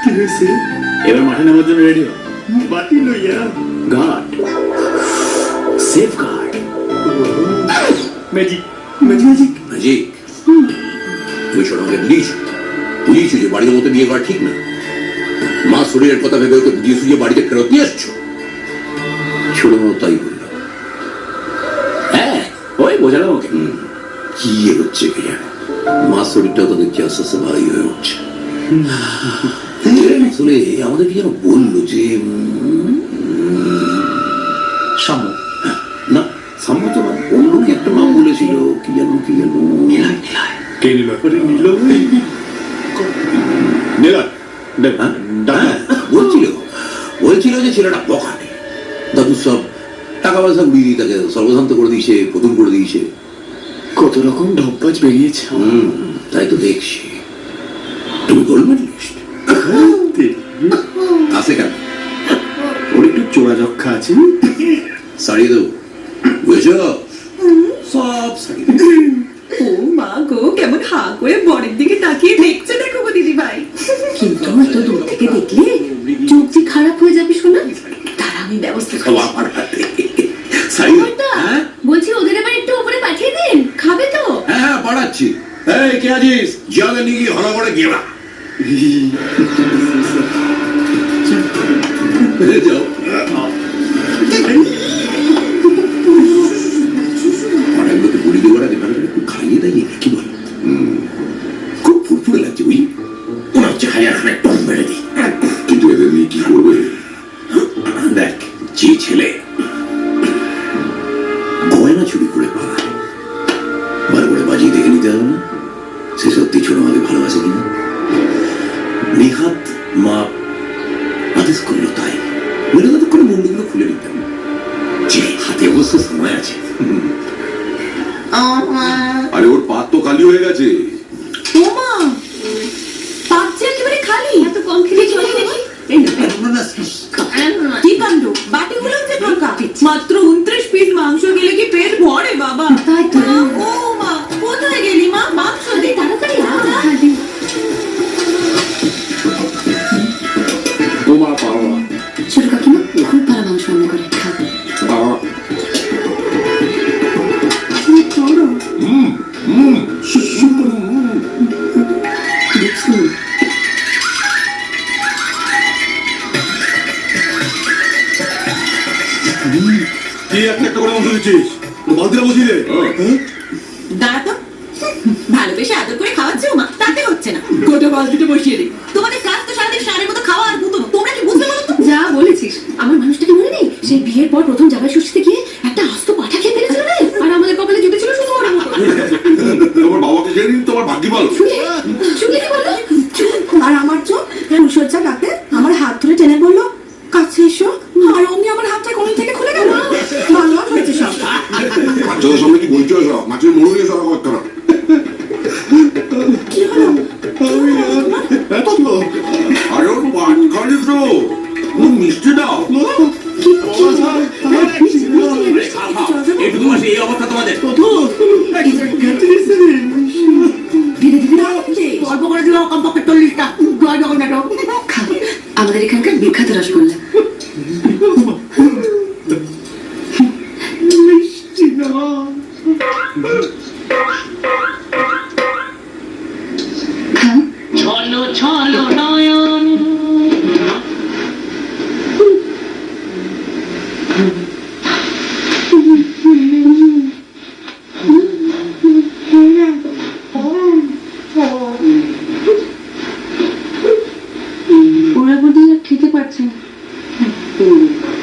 কি হয়েছে? এবার মাঠে নামার জন্য রেডি হও। বাটি লইয়া guard, safe guard, magic magic magic. তুমি সোনাকে বুঝিয়েছো যে বাড়ির মতো বিয়ে করা ঠিক না। মা শরীরের কথা ভেবে ওকে বুঝিয়েছো যে বাড়িতে ফেরত নিয়ে আসছো। ছোট তাই বললো। হ্যাঁ, ওই বোঝালাম ওকে। কি হচ্ছে কি জানো, মা শরীরটাও তো দেখছি আস্তে আস্তে ভালোই হয়ে উঠছে। আসলে আমাদের কি যেন বললো যে সাম্য, না সাম্য তো না, অন্য কি একটা নাম বলেছিল, কি জানো নিলয়। কে নিলয়? নিলয় বলছিল যে ছেলেটা বখাটে, দাদু সব টাকা পয়সা উড়িয়ে তাকে সর্বশান্ত করে দিয়েছে, প্রথম করে দিয়েছে। কত রকম ঢপবাজ বেরিয়েছে। তাই তো দেখছি। তুমি গোল্ড মেডেলিস্ট আছে কেন? ওর একটু চোরা যক্ষা আছে। সারিয়ে দেবো, বুঝেছ? সব সারিয়ে দেবো। ও মা গো, কেমন হা করে বরের দিকে তাকিয়ে দেখছে দেখো গো দিদি ভাই। কিন্তু আমার তো দূর থেকে দেখলে চোখ যে খারাপ হয়ে যাবে শোনা। তার আমি ব্যবস্থা করছি। আমার হাতে সারিয়ে দেবো। হ্যাঁ বলছি ওদের এবার একটু উপরে পাঠিয়ে দিন, খাবে তো? হ্যাঁ পাঠাচ্ছি। এই কে আছিস? জিয়াকে নিয়ে গিয়ে হলা করে গেলা। যাও। অনেকগুলোকে বলি দেওয়ার আগে ভালো করে একটু খাইয়ে দাইয়ে দেখি বল। খুব ফুরফুরে লাগছে বুঝলি, মনে হচ্ছে খাইয়াখানে টপ মেরে দিই। কিন্তু এদের নিয়ে কি করবে? দেখ, যে ছেলে গয়না চুরি করে পালায়, ভালো করে বাজিয়ে দেখে নিতে হবে না সে সত্যি ছোট আমাকে ভালোবাসে কিনা। নেহাত মা আদেশ করলো তাই বলে ততক্ষণে বন্ধুগুলো খুলে নিতাম, যে হাতে অবশ্য সময় আছে। আরে ওর পাত তো খালি হয়ে গেছে। ও মা, পাচ্ছে একেবারে খালি। এত কম খেলে চলে দেখি। কি কাণ্ড, বাটিগুলো যে ফাঁকা। মাত্র 29 পিস মাংস গেলে কি পেট ভরে বাবা? তাই তো। ও মা, কোথায় গেলি মা? মাংস দে তাড়াতাড়ি। ও মা পাওয়া ছোট কাকিমা খুব ভালো মাংস রান্না করে, খাবে। পাওয়া কি একটা করে মাংস দিচ্ছিস? বালতিটা বসিয়ে দে। দাঁড়া তো, ভালোবেসে আদর করে খাওয়াচ্ছে মা, তাতে হচ্ছে না। গোটা বালতিটা বসিয়ে দে। তোমাদের কাজ তো সারাদিন সারের মতো খাওয়া আর গুতো। তোমরা কি বুঝতে পারো তো? যা বলেছিস। আমার মানুষটাকে মনে নেই, সেই বিয়ের পর প্রথম জামাই ষষ্ঠীতে গিয়ে একটা আস্ত পাঠা খেয়ে ফেলেছিল রে। আর আমাদের কপালে জুটেছিল শুধু ওর মতো। তোমার বাবাকে জেনে নিন, তোমার ভাগ্যি বলো। শুনলে কি বললো? আর আমার চোখ ফুলসজ্জা ডাকতে আমার হাত ধরে টেনে বললো কাছে এসো, আর অমনি আমার হাতটা কোন থেকে খুলে গেল। ভালো হয়েছে সব। বাচ্চাদের সামনে কি বলছো সব? মাছের মরু নিয়ে সব করতে না। কি হলো? আরে ওর পাট খালি তো মিষ্টি দাও। একটু মাসে এই অবস্থা তোমাদের। অল্প করে দিল কমপক্ষে 40টা। জয় জগন্নাথ। খাবে আমাদের এখানকার বিখ্যাত রসগোল্লা। চলো চলো